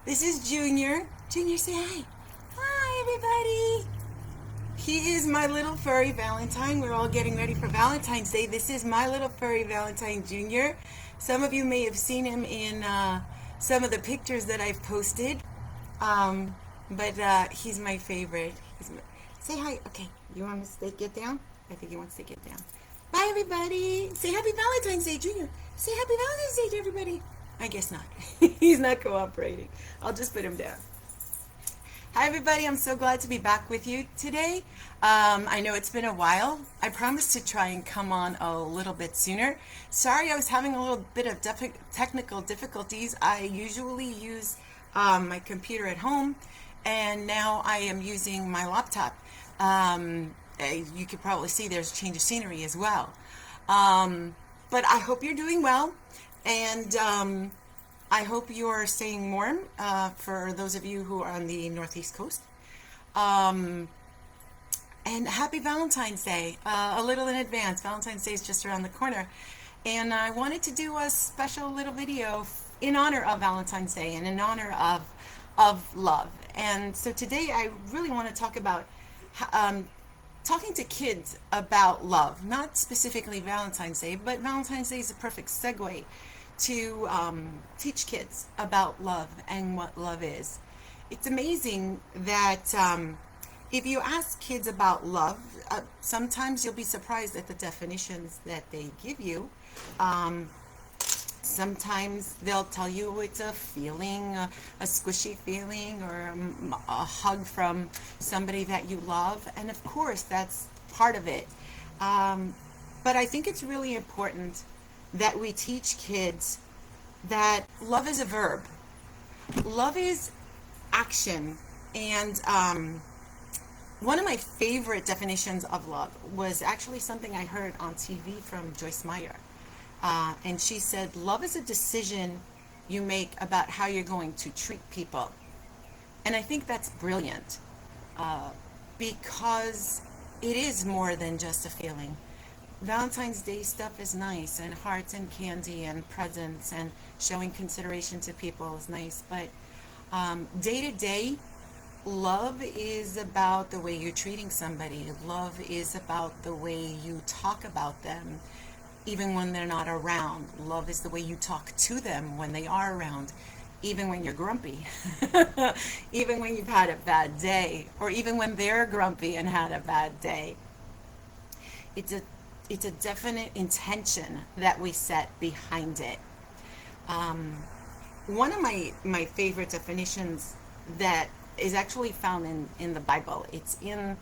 This is Junior. Junior, say hi. Hi, everybody. He is my little furry Valentine. We're all getting ready for Valentine's Day. This is my little furry Valentine Junior. Some of you may have seen him in some of the pictures that I've posted. But he's my favorite. Say hi. Okay, you want to get down? I think he wants to get down. Bye, everybody. Say happy Valentine's Day, Junior. Say happy Valentine's Day to everybody. I guess not. He's not cooperating. I'll just put him down. Hi, everybody. I'm so glad to be back with you today. I know it's been a while. I promised to try and come on a little bit sooner. Sorry, I was having a little bit of technical difficulties. I usually use my computer at home, and now I am using my laptop. You could probably see there's a change of scenery as well. But I hope you're doing well, and I hope you're staying warm for those of you who are on the Northeast Coast. And happy Valentine's Day, a little in advance. Valentine's Day is just around the corner. And I wanted to do a special little video in honor of Valentine's Day and in honor of love. And so today I really want to talk about talking to kids about love, not specifically Valentine's Day, but Valentine's Day is a perfect segue to teach kids about love and what love is. It's amazing that if you ask kids about love, sometimes you'll be surprised at the definitions that they give you. Sometimes they'll tell you it's a feeling, a squishy feeling, or a hug from somebody that you love. And of course, that's part of it. But I think it's really important that we teach kids that love is a verb. Love is action. And one of my favorite definitions of love was actually something I heard on TV from Joyce Meyer. And she said, love is a decision you make about how you're going to treat people. And I think that's brilliant because it is more than just a feeling. Valentine's Day stuff is nice, and hearts and candy and presents and showing consideration to people is nice. But day to day, love is about the way you're treating somebody. Love is about the way you talk about them, even when they're not around. Love is the way you talk to them when they are around, even when you're grumpy, even when you've had a bad day, or even when they're grumpy and had a bad day. It's a definite intention that we set behind it. One of my favorite definitions that is actually found in the Bible, it's in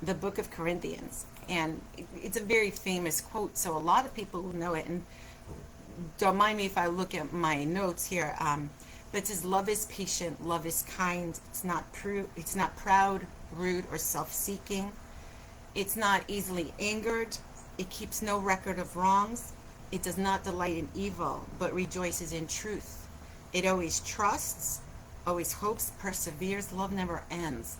the book of Corinthians. And it's a very famous quote, so a lot of people will know it. And don't mind me if I look at my notes here. But it says, love is patient, love is kind, it's not proud, rude, or self-seeking. It's not easily angered. It keeps no record of wrongs. It does not delight in evil, but rejoices in truth. It always trusts, always hopes, perseveres. Love never ends.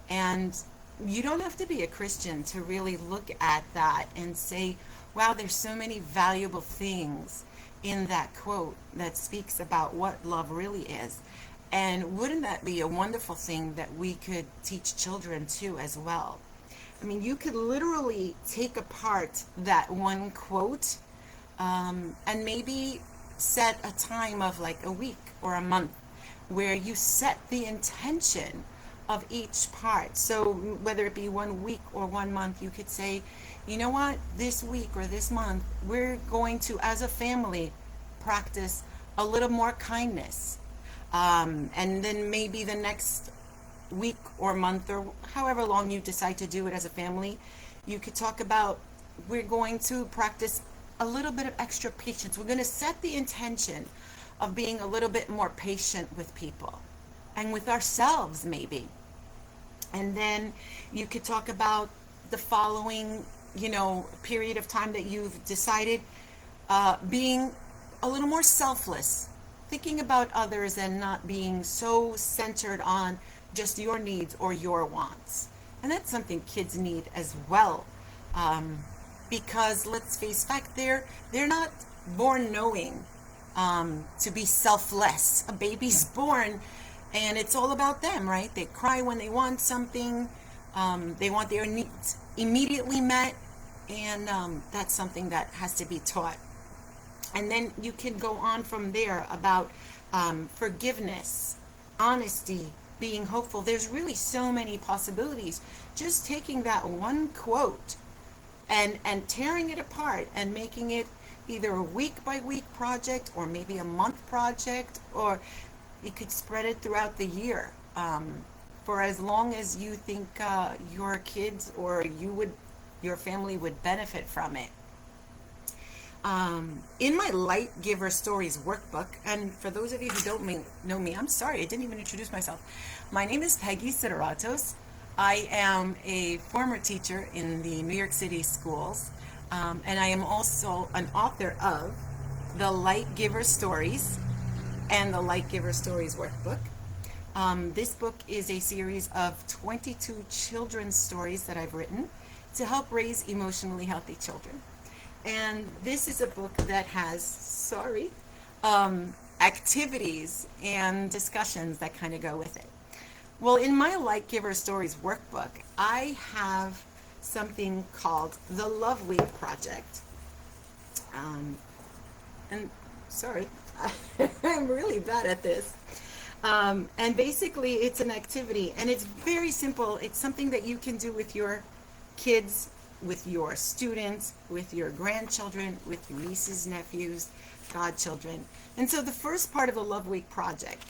And you don't have to be a Christian to really look at that and say, wow, there's so many valuable things in that quote that speaks about what love really is. And wouldn't that be a wonderful thing that we could teach children too as well? I mean, you could literally take apart that one quote and maybe set a time of like a week or a month where you set the intention of each part. So whether it be 1 week or 1 month, you could say, you know what, this week or this month, we're going to, as a family, practice a little more kindness. And then maybe the next week or month or however long you decide to do it as a family, you could talk about, we're going to practice a little bit of extra patience. We're going to set the intention of being a little bit more patient with people and with ourselves maybe. And then you could talk about the following, period of time that you've decided being a little more selfless, thinking about others and not being so centered on just your needs or your wants. And that's something kids need as well. Because let's face fact, they're not born knowing to be selfless. A baby's born and it's all about them, right? They cry when they want something. They want their needs immediately met, and that's something that has to be taught. And then you can go on from there about forgiveness, honesty, being hopeful. There's really so many possibilities. Just taking that one quote and tearing it apart and making it either a week by week project or maybe a month project, or you could spread it throughout the year, for as long as you think your kids or your family would benefit from it. In my Light Giver Stories workbook, and for those of you who don't know me, I'm sorry, I didn't even introduce myself. My name is Peggy Sideratos. I am a former teacher in the New York City schools, and I am also an author of the Light Giver Stories and the Light Giver Stories workbook. This book is a series of 22 children's stories that I've written to help raise emotionally healthy children. And this is a book that has, activities and discussions that kind of go with it. Well, in my Light Giver Stories workbook, I have something called the Love Week Project. And sorry, I'm really bad at this. And basically it's an activity, and it's very simple. It's something that you can do with your kids, with your students, with your grandchildren, with your nieces, nephews, godchildren. And so the first part of the Love Week project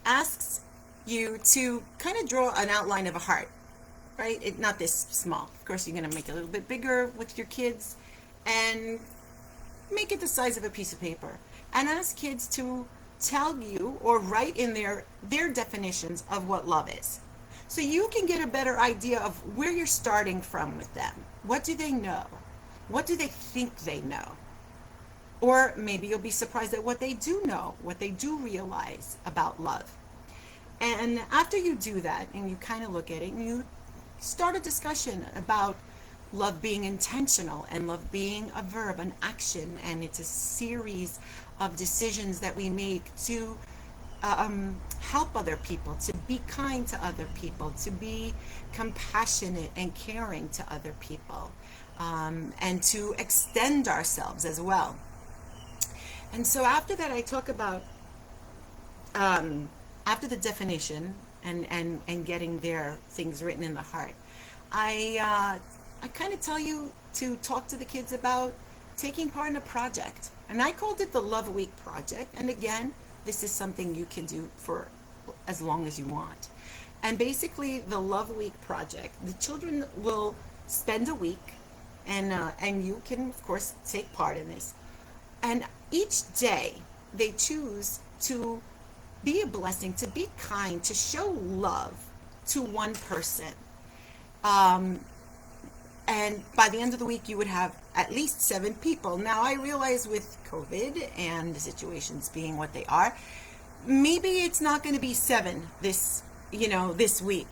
asks you to kind of draw an outline of a heart, right? Not this small. Of course, you're going to make it a little bit bigger with your kids and make it the size of a piece of paper. And ask kids to tell you or write in their definitions of what love is. So you can get a better idea of where you're starting from with them. What do they know? What do they think they know? Or maybe you'll be surprised at what they do know, what they do realize about love. And after you do that and you kind of look at it and you start a discussion about love being intentional and love being a verb, an action, and it's a series of decisions that we make to help other people, to be kind to other people, to be compassionate and caring to other people, and to extend ourselves as well. And so after that, I talk about, after the definition and getting their things written in the heart, I kind of tell you to talk to the kids about taking part in a project. And I called it the Love Week Project. And again, this is something you can do for as long as you want. And basically, the Love Week Project, the children will spend a week, and you can, of course, take part in this. And each day, they choose to be a blessing, to be kind, to show love to one person. And by the end of the week, you would have at least 7 people. Now, I realize with COVID and the situations being what they are, maybe it's not going to be 7 this week.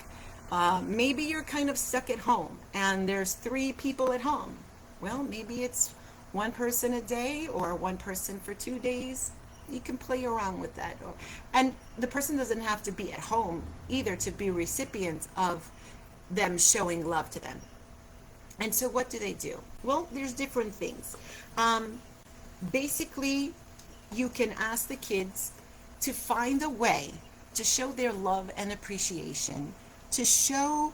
Maybe you're kind of stuck at home and there's 3 people at home. Well, maybe it's 1 person a day or 1 person for 2 days. You can play around with that. And the person doesn't have to be at home either to be recipients of them showing love to them. And so what do they do? Well, there's different things. Basically, you can ask the kids to find a way to show their love and appreciation, to show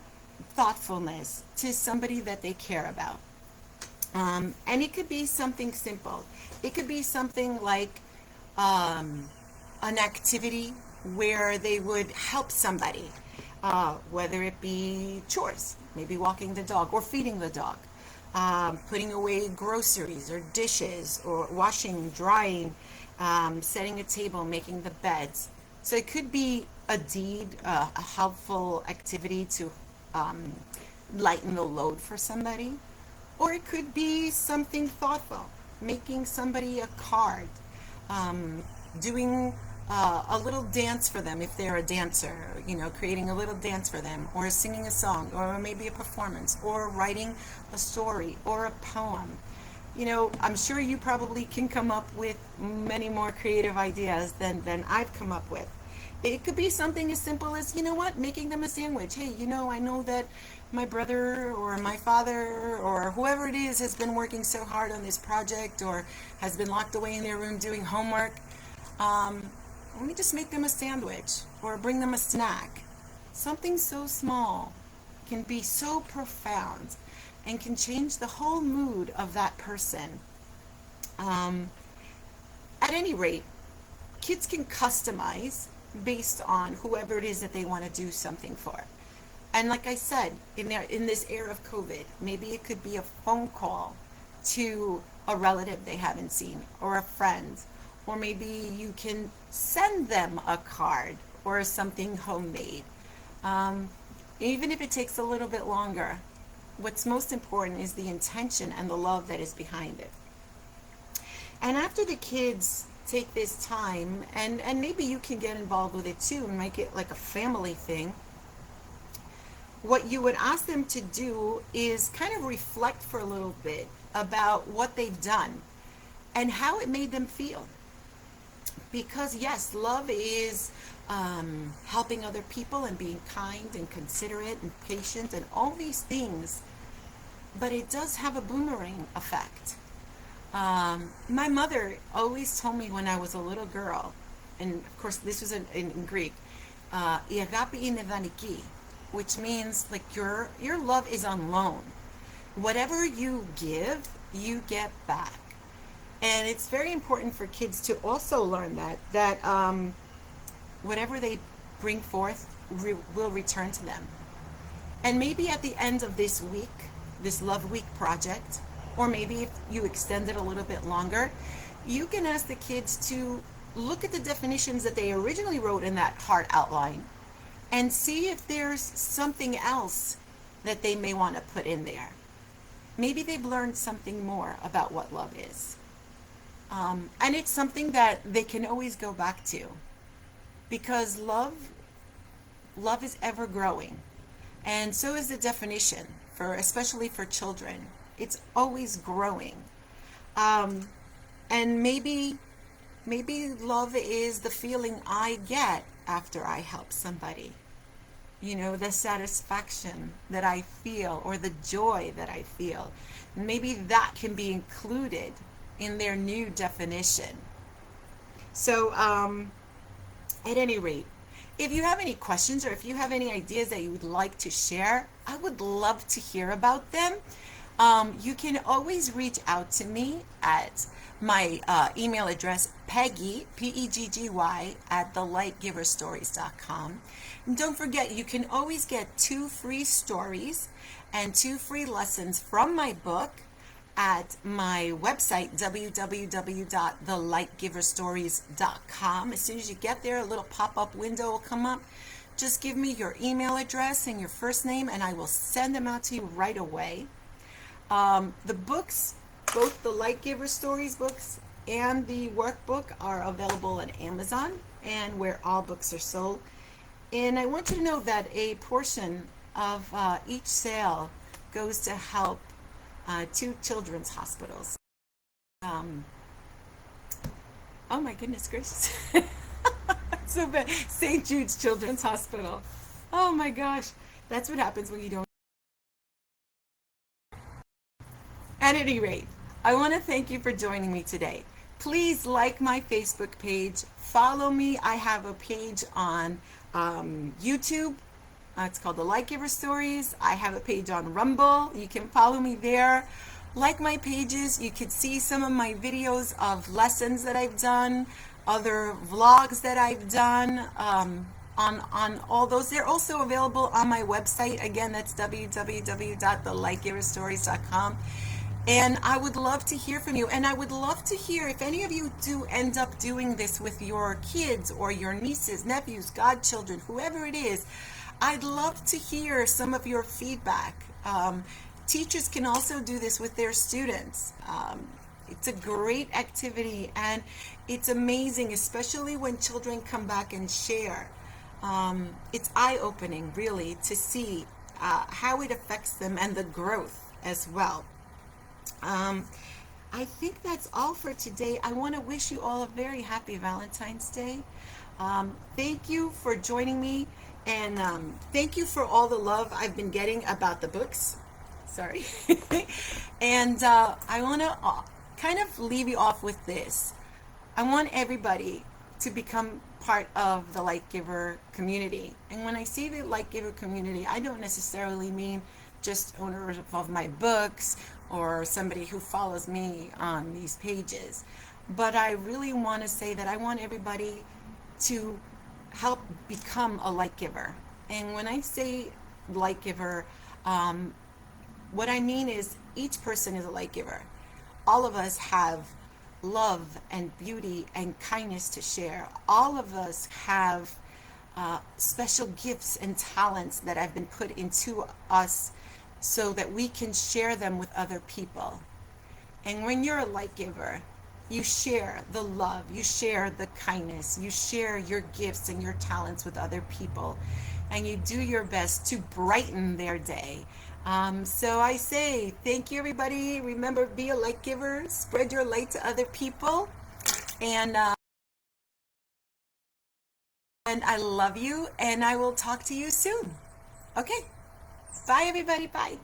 thoughtfulness to somebody that they care about. And it could be something simple. It could be something like an activity where they would help somebody, whether it be chores, maybe walking the dog or feeding the dog, putting away groceries or dishes, or washing, drying, setting a table, making the beds. So it could be a deed, a helpful activity to lighten the load for somebody, or it could be something thoughtful, making somebody a card, doing a little dance for them if they're a dancer, creating a little dance for them, or singing a song, or maybe a performance, or writing a story or a poem. I'm sure you probably can come up with many more creative ideas than I've come up with. It could be something as simple as, making them a sandwich. Hey, I know that my brother or my father or whoever it is has been working so hard on this project or has been locked away in their room doing homework. Um, Let me just make them a sandwich or bring them a snack. Something so small can be so profound and can change the whole mood of that person. Um, at any rate, kids can customize based on whoever it is that they want to do something for. And like I said, in this era of COVID, maybe it could be a phone call to a relative they haven't seen or a friend, or maybe you can send them a card or something homemade. Um, Even if it takes a little bit longer, what's most important is the intention and the love that is behind it. And after the kids take this time, and maybe you can get involved with it too and make it like a family thing, what you would ask them to do is kind of reflect for a little bit about what they've done and how it made them feel. Because yes, love is helping other people and being kind and considerate and patient and all these things, but it does have a boomerang effect. My mother always told me when I was a little girl, and of course this was in Greek, "I agape είναι δανεική," which means like your love is on loan. Whatever you give, you get back. And it's very important for kids to also learn that whatever they bring forth will return to them. And maybe at the end of this week, this Love Week project, or maybe if you extend it a little bit longer, you can ask the kids to look at the definitions that they originally wrote in that heart outline and see if there's something else that they may want to put in there. Maybe they've learned something more about what love is. And it's something that they can always go back to, because love is ever growing, and so is the definition, especially for children. It's always growing. And maybe love is the feeling I get after I help somebody. The satisfaction that I feel or the joy that I feel. Maybe that can be included in their new definition. So at any rate, if you have any questions or if you have any ideas that you would like to share, I would love to hear about them. You can always reach out to me at my email address, Peggy, P-E-G-G-Y, at thelightgiverstories.com. And don't forget, you can always get 2 free stories and 2 free lessons from my book at my website, www.thelightgiverstories.com. As soon as you get there, a little pop-up window will come up. Just give me your email address and your first name, and I will send them out to you right away. The books, both the Light Giver Stories books and the workbook, are available on Amazon and where all books are sold. And I want you to know that a portion of each sale goes to help 2 children's hospitals. Oh my goodness gracious. So bad. St. Jude's Children's Hospital. Oh my gosh. That's what happens when you don't. At any rate, I want to thank you for joining me today. Please like my Facebook page. Follow me. I have a page on YouTube. It's called The Light Giver Stories. I have a page on Rumble. You can follow me there. Like my pages. You can see some of my videos of lessons that I've done, other vlogs that I've done on all those. They're also available on my website. Again, that's www.thelightgiverstories.com. And I would love to hear from you. And I would love to hear if any of you do end up doing this with your kids or your nieces, nephews, godchildren, whoever it is. I'd love to hear some of your feedback. Teachers can also do this with their students. It's a great activity, and it's amazing, especially when children come back and share. It's eye-opening, really, to see how it affects them and the growth as well. I think that's all for today. I want to wish you all a very happy Valentine's Day. Thank you for joining me, and thank you for all the love I've been getting about the books. Sorry. And I want to kind of leave you off with this. I want everybody to become part of the Light Giver community. And when I say the Light Giver community, I don't necessarily mean just owners of my books or somebody who follows me on these pages. But I really want to say that I want everybody to help become a light giver. And when I say light giver, what I mean is each person is a light giver. All of us have love and beauty and kindness to share. All of us have special gifts and talents that have been put into us so that we can share them with other people. And when you're a light giver, you share the love, you share the kindness, you share your gifts and your talents with other people, and you do your best to brighten their day. So I say thank you, everybody. Remember, be a light giver, spread your light to other people, and I love you, and I will talk to you soon. Okay, bye, everybody. Bye.